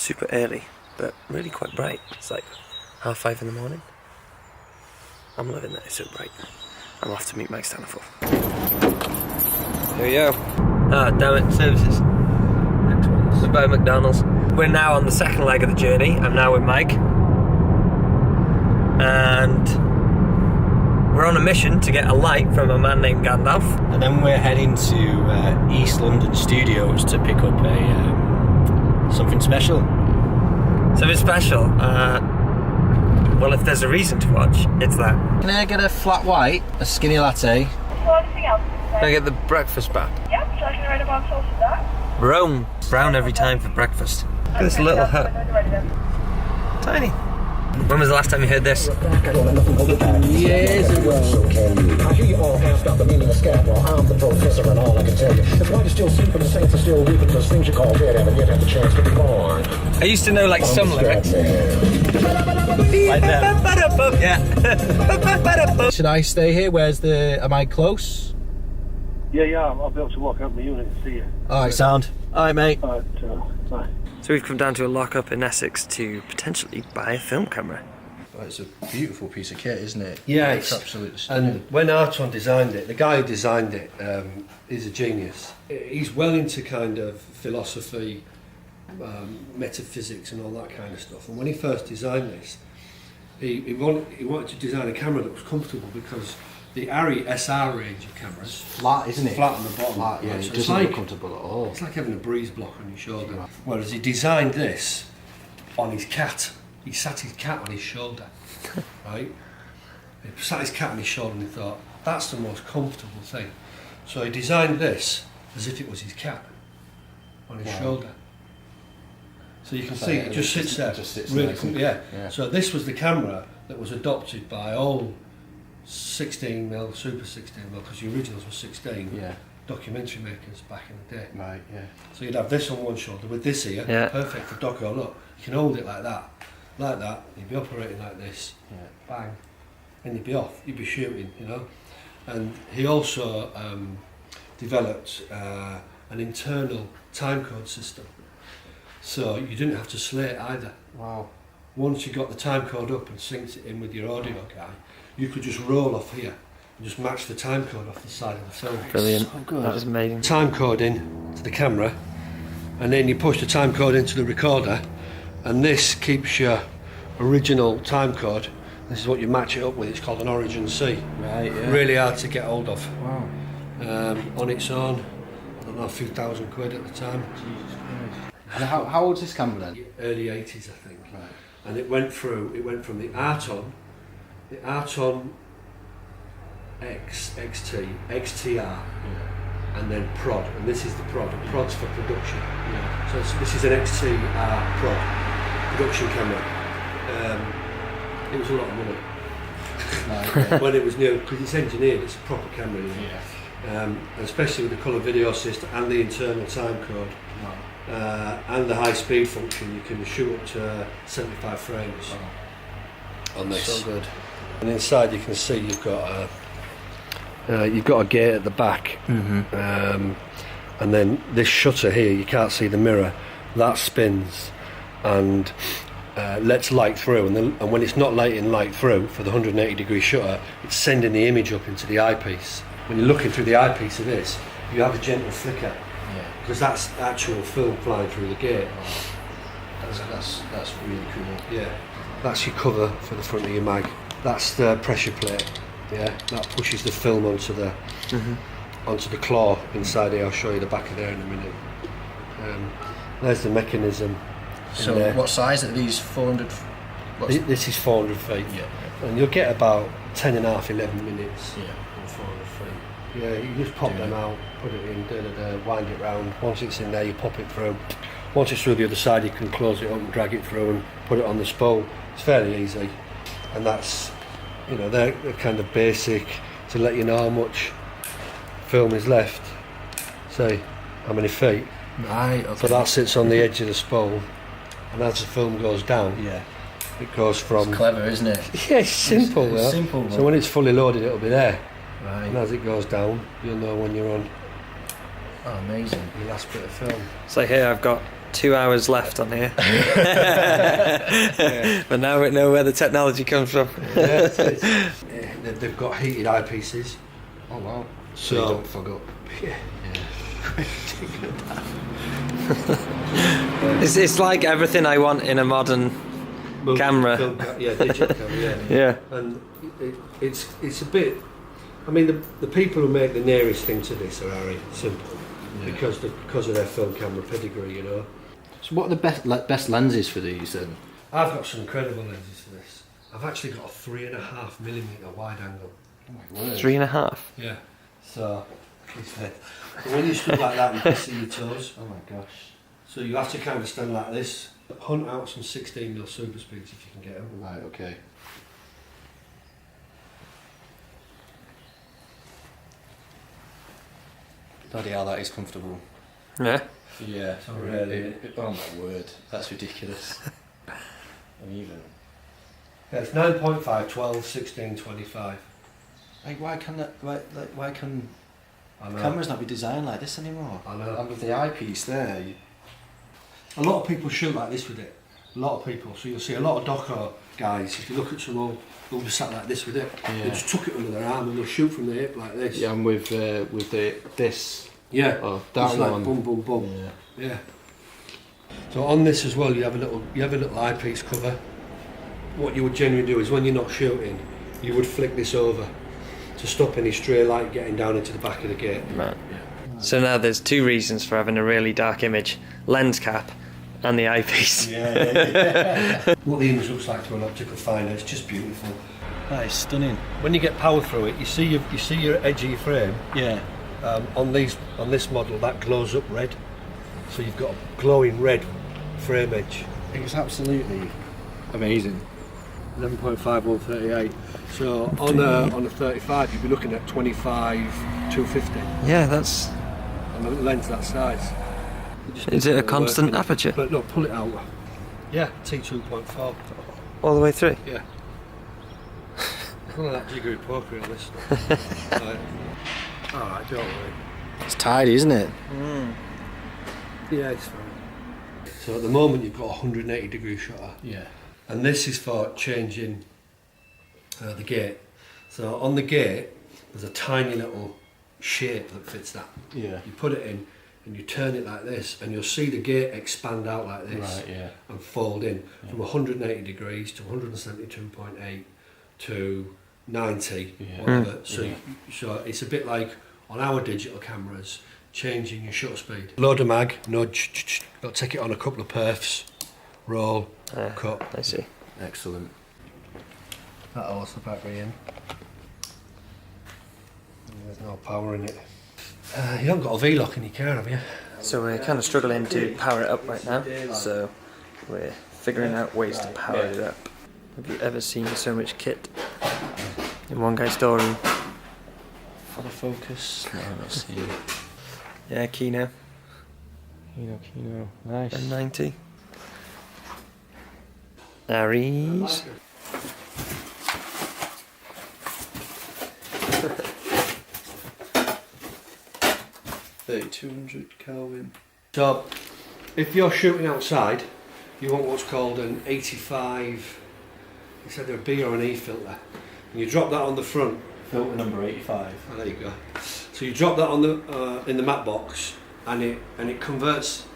super early, but really quite bright. It's like 5:30 in the morning. I'm loving that it's so bright. I'm off to meet Mike Staniforth. Here we go. Ah, damn it, services. Next one's about McDonald's. We're now on the second leg of the journey. I'm now with Mike. And we're on a mission to get a light from a man named Gandalf. And then we're heading to East London Studios to pick up a something special. Something special? Well, if there's a reason to watch, it's that. Can I get a flat white, a skinny latte? Anything else? Can I get the breakfast bar? Yep, so I can write about sauce with that. Brown. Brown every time for breakfast. Look at this little hut. Tiny. When was the last time you heard this? Years ago. I hear you all ask about the meaning of scat. Well, I'm the professor and all I can tell you is why you're still sleeping, the saints are still weeping, because things you call dead haven't yet had the chance to be born. I used to know like some lyrics. Like that. Yeah. Should I stay here? Am I close? Yeah, I'll be able to walk out my unit and see you. Alright, sound. Alright, mate. Bye. So we've come down to a lock-up in Essex to potentially buy a film camera. Well, it's a beautiful piece of kit, isn't it? Yeah, it's absolutely stunning. stunning. And when Aaton designed it, the guy who designed it is a genius. He's well into kind of philosophy, metaphysics and all that kind of stuff. And when he first designed this, he wanted to design a camera that was comfortable, because the Arri SR range of cameras, Flat, isn't it? flat on the bottom. Flat, yeah, right? it So it's doesn't like, look comfortable at all. it's like having a breeze block on your shoulder. Whereas he designed this on his cat. He sat his cat on his shoulder, right? He sat his cat on his shoulder and he thought, that's the most comfortable thing. So he designed this as if it was his cat on his shoulder. So you can see it just sits there. Just sits really there, comfortable, yeah. So this was the camera that was adopted by all 16mm, super 16mm, because the originals were 16. Yeah. Documentary makers back in the day. Right, yeah. So you'd have this on one shoulder with this here, Yeah. perfect for doco. Look, you can hold it like that, you'd be operating like this, Yeah. bang, and you'd be off, you'd be shooting, you know. And he also developed an internal timecode system, so you didn't have to slate either. Wow. Once you got the timecode up and synced it in with your audio guy, you could just roll off here and just match the timecode off the side of the film. Brilliant. So good. That was amazing. Timecode in to the camera, and then you push the timecode into the recorder, and this keeps your original timecode. This is what you match it up with. It's called an Origin C. Right, yeah. Really hard to get hold of. Wow. On its own, I don't know, a few £1,000 at the time. Jesus Christ. And how old's this camera then? Early 80s, I think. Right. And it went from the Aaton XT, XTR, and then Prod, and this is the Prod, and Prod's for production. Yeah. So this is an XTR Prod production camera. It was a lot of money Right, yeah. when it was new, because it's engineered, it's a proper camera, you know. Yeah. Especially with the colour video system and the internal time code. Wow. And the high speed function, you can shoot up to 75 frames on this. So good. And inside you can see you've got a gate at the back, and then this shutter here, you can't see the mirror, that spins and lets light through, and when it's not letting light through for the 180-degree shutter, it's sending the image up into the eyepiece. When you're looking through the eyepiece of this, you have a gentle flicker, because that's actual film flying through the gate. That's really cool. Yeah, that's your cover for the front of your mag. That's the pressure plate. Yeah, that pushes the film onto the claw inside here. I'll show you the back of there in a minute. There's the mechanism. So what size are these? 400? This is 400 feet. Yeah. And you'll get about 10 and a half, 11 minutes. Yeah. On 400 feet. Yeah, you just pop them out, put it in, wind it round. Once it's in there, you pop it through. Once it's through the other side, you can close it up and drag it through and put it on the spool. It's fairly easy, and that's, you know, they're kind of basic to let you know how much film is left. Say how many feet. Right. Okay. So that sits on the edge of the spool, and as the film goes down, it goes from. It's clever, isn't it? Yeah, it's simple. It's simple. So when it's fully loaded, it'll be there. Right. And as it goes down, you'll know when you're on Oh, amazing. your last bit of film. So here I've got 2 hours left on here. But now we know where the technology comes from. They've got heated eyepieces. Oh wow. So you don't fog up. Yeah. It's like everything I want in a modern camera. Digital camera, Yeah. And it's a bit. I mean, the people who make the nearest thing to this are very simple because of their film camera pedigree, you know. So what are the best lenses for these then? I've got some incredible lenses for this. I've actually got a 3.5mm wide angle. Oh my word. 3.5. Yeah. So when you stood like that, you can see your toes. Oh my gosh. So you have to kind of stand like this. Hunt out some 16mm super speeds if you can get them. Right, okay. Bloody hell, that is comfortable. Yeah. Yeah. Oh, really? Oh my word, that's ridiculous. Uneven. Yeah, it's 9.5, 12, 16, 25. Like, why can I know. cameras not be designed like this anymore? I know. And with the eyepiece there, A lot of people shoot like this with it. A lot of people. So you'll see a lot of doco guys, if you look at someone, they'll just sat like this with it. They just tuck it under their arm and they'll shoot from the hip like this. yeah, and with this. Yeah. Oh, that It's one. like boom, boom, boom. Yeah. Yeah. So on this as well, you have a little eyepiece cover. What you would generally do is when you're not shooting, you would flick this over to stop any stray light getting down into the back of the gate. Right. So now there's two reasons for having a really dark image: lens cap and the eyepiece. What the image looks like to an optical finder, it's just beautiful. That is stunning. When you get power through it, you see your edge of your frame. Yeah. On this model, that glows up red. So you've got a glowing red frame edge. It's absolutely amazing. 11.5 138. So on a 35, you'd be looking at 25 250 Yeah, that's. on a lens that size. Is it a constant aperture But no, pull it out. Yeah, T2.4. all the way through? Yeah. None of that jiggery pokery on this stuff. Right. Alright, don't worry. It's tidy, isn't it? Yeah, it's fine. So at the moment you've got a 180 degree shutter. Yeah. And this is for changing the gate. So on the gate, there's a tiny little shape that fits that. Yeah. You put it in and you turn it like this and you'll see the gate expand out like this. Right, yeah. And fold in from 180 degrees to 172.8 to 90, whatever. So it's a bit like on our digital cameras, changing your shutter speed. Load a mag, nudge, got to take it on a couple of perfs, roll, cut. I see. Excellent. That'll also battery in. There's no power in it. You haven't got a V-lock in your car, have you? So we're kind of struggling to power it up right now. So we're figuring out ways to power it up. Have you ever seen so much kit in one guy's storeroom? Follow focus. No, let's see. Yeah, Kino. Kino. Nice. M90. Aries. $3,200 Kelvin. So, if you're shooting outside, you want what's called an 85, it's either a B or an E filter. And you drop that on the front. Filter number 85. Oh, there you go. So you drop that on the in the matte box, and it converts.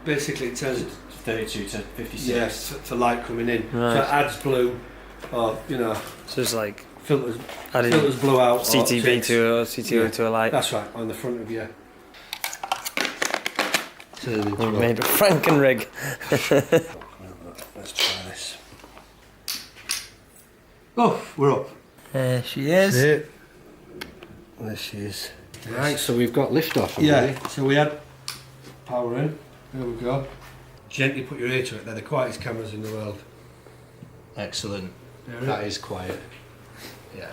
Basically, it turns 32 to 56. yeah for light coming in. Right. So it adds blue, or So it's like filters adding blue out. or CTV tints. to a CTO to a light. That's right, on the front of you. We've made a Frankenrig. Let's try this. Oh, we're up. There she is. That's it. There she is. Right, so we've got lift off. Yeah, so we had power in. There we go. Gently put your ear to it. They're the quietest cameras in the world. Excellent. Yeah, That is quiet. Yeah.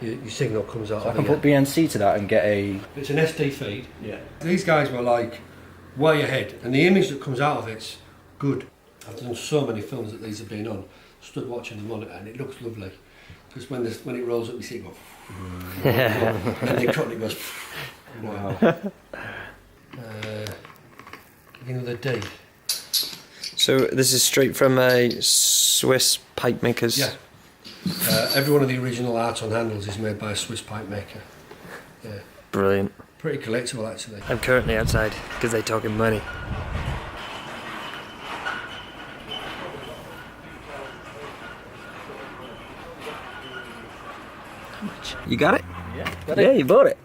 Your signal comes out. So I of can here. put BNC to that and get a. It's an SD feed. Yeah. These guys were like way ahead, and the image that comes out of it's good. I've done so many films that these have been on. Stood watching the monitor, and it looks lovely. Because when it rolls up, you see it go. And they cut and it goes. Wow. beginning of the D. So this is straight from a Swiss pipe maker's. Yeah. Every one of the original Aaton handles is made by a Swiss pipe maker. Yeah. Brilliant. Pretty collectible, actually. I'm currently outside because they're talking money. How much? You got it? Yeah, Yeah, you bought it.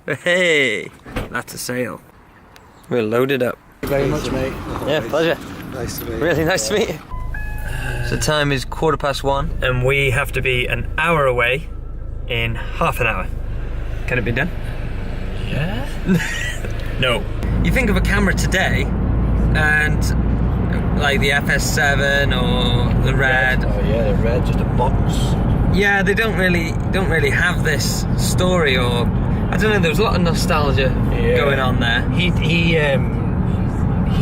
Hey, that's a sale. We're loaded up. Thank you very much, mate. Yeah, pleasure. Nice to meet you. Really nice to meet you. So time is 1:15 and we have to be an hour away in half an hour. Can it be done? Yeah? No. You think of a camera today and like the FS7 or the Red. Oh yeah, the Red, just a box. Yeah, they don't really have this story, or I don't know, there was a lot of nostalgia going on there. He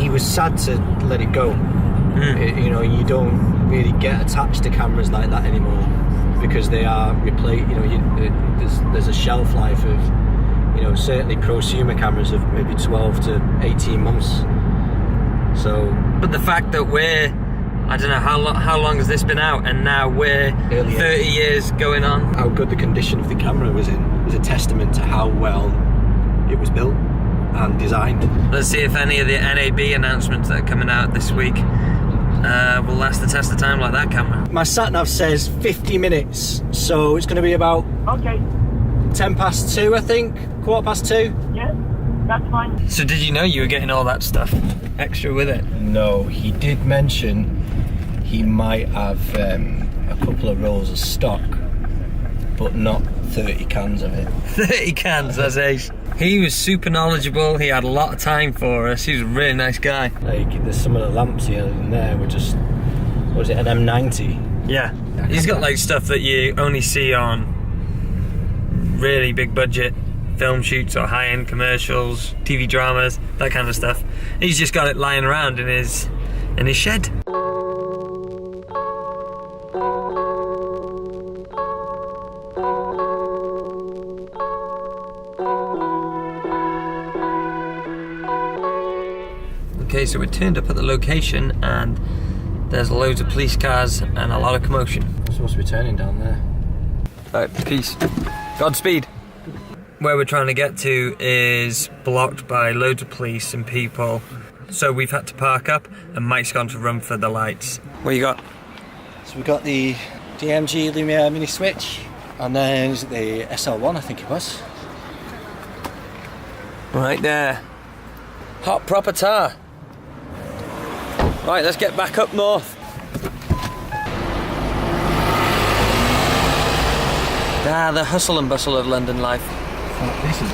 was sad to let it go. You know, you don't really get attached to cameras like that anymore because they are replaced. You know, there's a shelf life of, you know, certainly prosumer cameras of maybe 12 to 18 months. So, but the fact that I don't know how long has this been out, and now we're 30 years going on. How good the condition of the camera was in was a testament to how well it was built and designed. Let's see if any of the NAB announcements that are coming out this week will last the test of time like that camera. My sat-nav says 50 minutes, so it's going to be about Okay. 10 past 2, I think, 2:15. Yeah, that's fine. So did you know you were getting all that stuff extra with it? No, he did mention he might have a couple of rolls of stock, but not 30 cans of it. 30 cans, that's ace. He was super knowledgeable, he had a lot of time for us, he was a really nice guy. Like, there's some of the lamps here and there were just, what was it, an M90? Yeah, he's got like stuff that you only see on really big budget film shoots or high-end commercials, TV dramas, that kind of stuff. He's just got it lying around in his shed. Okay, so we turned up at the location and there's loads of police cars and a lot of commotion. I'm supposed to be turning down there. Alright, peace. Godspeed. Where we're trying to get to is blocked by loads of police and people, so we've had to park up and Mike's gone to run for the lights. What you got? So we got the DMG Lumiere mini switch, and then the SL1, I think it was. Right there. Hot proper tar. Right, let's get back up north. The hustle and bustle of London life.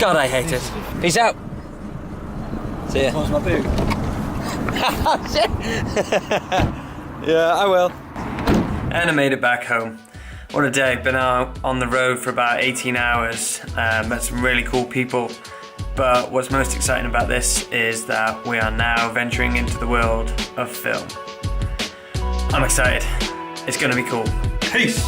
God, I hate it. Peace out. See ya. What's my boot? Yeah, I will. And I made it back home. What a day. Been out on the road for about 18 hours. Met some really cool people. But what's most exciting about this is that we are now venturing into the world of film. I'm excited. It's gonna be cool. Peace.